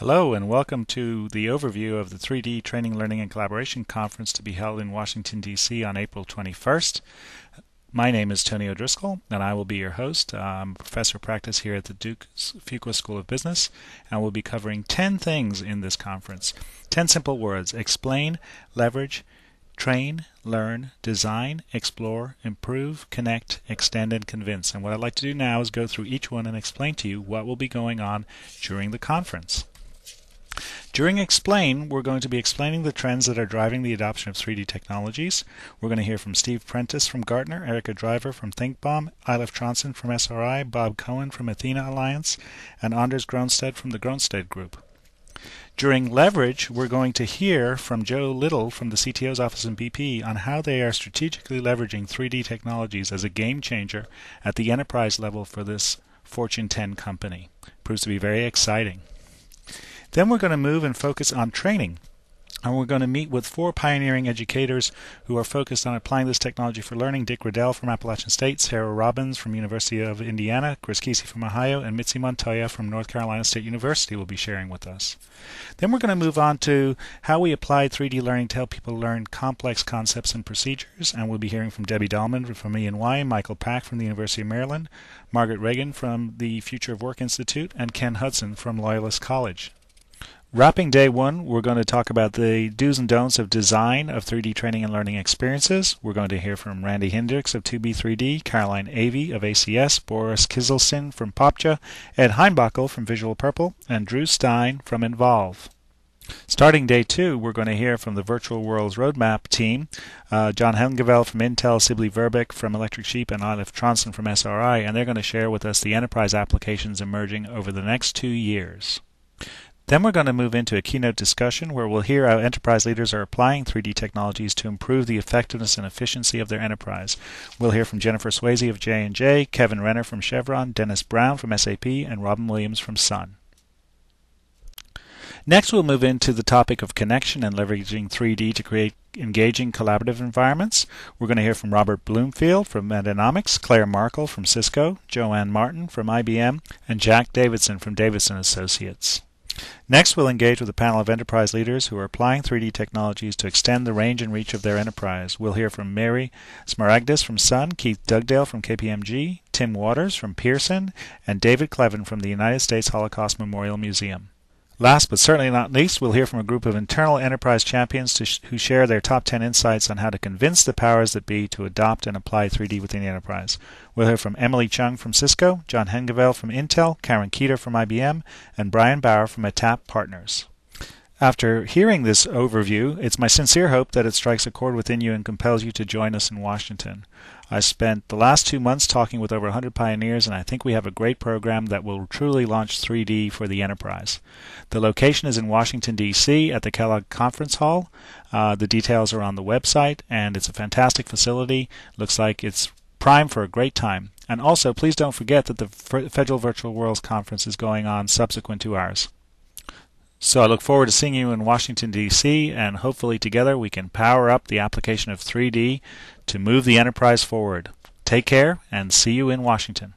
Hello and welcome to the overview of the 3D Training, Learning and Collaboration Conference to be held in Washington, D.C. on April 21st. My name is Tony O'Driscoll and I will be your host. I'm a professor of practice here at the Duke Fuqua School of Business, and we'll be covering 10 things in this conference. 10 simple words: explain, leverage, train, learn, design, explore, improve, connect, extend, and convince. And what I'd like to do now is go through each one and explain to you what will be going on during the conference. During Explain, we're going to be explaining the trends that are driving the adoption of 3D technologies. We're going to hear from Steve Prentice from Gartner, Erica Driver from ThinkBomb, Eilif Tronson from SRI, Bob Cohen from Athena Alliance, and Anders Gronstedt from the Gronstedt Group. During Leverage, we're going to hear from Joe Little from the CTO's office in BP on how they are strategically leveraging 3D technologies as a game changer at the enterprise level for this Fortune 10 company. Proves to be very exciting. Then we're going to move and focus on training. And we're going to meet with 4 pioneering educators who are focused on applying this technology for learning. Dick Riddell from Appalachian State, Sarah Robbins from University of Indiana, Chris Kesey from Ohio, and Mitzi Montoya from North Carolina State University will be sharing with us. Then we're going to move on to how we apply 3D learning to help people learn complex concepts and procedures. And we'll be hearing from Debbie Dahlman from E&Y, Michael Pack from the University of Maryland, Margaret Reagan from the Future of Work Institute, and Ken Hudson from Loyalist College. Wrapping day 1, we're going to talk about the do's and don'ts of design of 3D training and learning experiences. We're going to hear from Randy Hendricks of 2B3D, Caroline Avey of ACS, Boris Kiselsin from Popcha, Ed Heinbachel from Visual Purple, and Drew Stein from Involve. Starting day 2, we're going to hear from the Virtual Worlds Roadmap team, John Hengevel from Intel, Sibley Verbeek from Electric Sheep, and Eilif Tronson from SRI, and they're going to share with us the enterprise applications emerging over the next 2 years. Then we're going to move into a keynote discussion where we'll hear how enterprise leaders are applying 3D technologies to improve the effectiveness and efficiency of their enterprise. We'll hear from Jennifer Swayze of J&J, Kevin Renner from Chevron, Dennis Brown from SAP, and Robin Williams from Sun. Next, we'll move into the topic of connection and leveraging 3D to create engaging collaborative environments. We're going to hear from Robert Bloomfield from Metanomics, Claire Markle from Cisco, Joanne Martin from IBM, and Jack Davidson from Davidson Associates. Next, we'll engage with a panel of enterprise leaders who are applying 3D technologies to extend the range and reach of their enterprise. We'll hear from Mary Smaragdis from Sun, Keith Dugdale from KPMG, Tim Waters from Pearson, and David Clevin from the United States Holocaust Memorial Museum. Last but certainly not least, we'll hear from a group of internal enterprise champions who share their top 10 insights on how to convince the powers that be to adopt and apply 3D within the enterprise. We'll hear from Emily Chung from Cisco, John Hengevel from Intel, Karen Keeter from IBM, and Brian Bauer from ATAP Partners. After hearing this overview, it's my sincere hope that it strikes a chord within you and compels you to join us in Washington. I spent the last 2 months talking with over 100 pioneers, and I think we have a great program that will truly launch 3D for the enterprise. The location is in Washington, D.C. at the Kellogg Conference Hall. The details are on the website, and it's a fantastic facility. Looks like it's prime for a great time. And also, please don't forget that the Federal Virtual Worlds Conference is going on subsequent to ours. So I look forward to seeing you in Washington, D.C., and hopefully together we can power up the application of 3D to move the enterprise forward. Take care, and see you in Washington.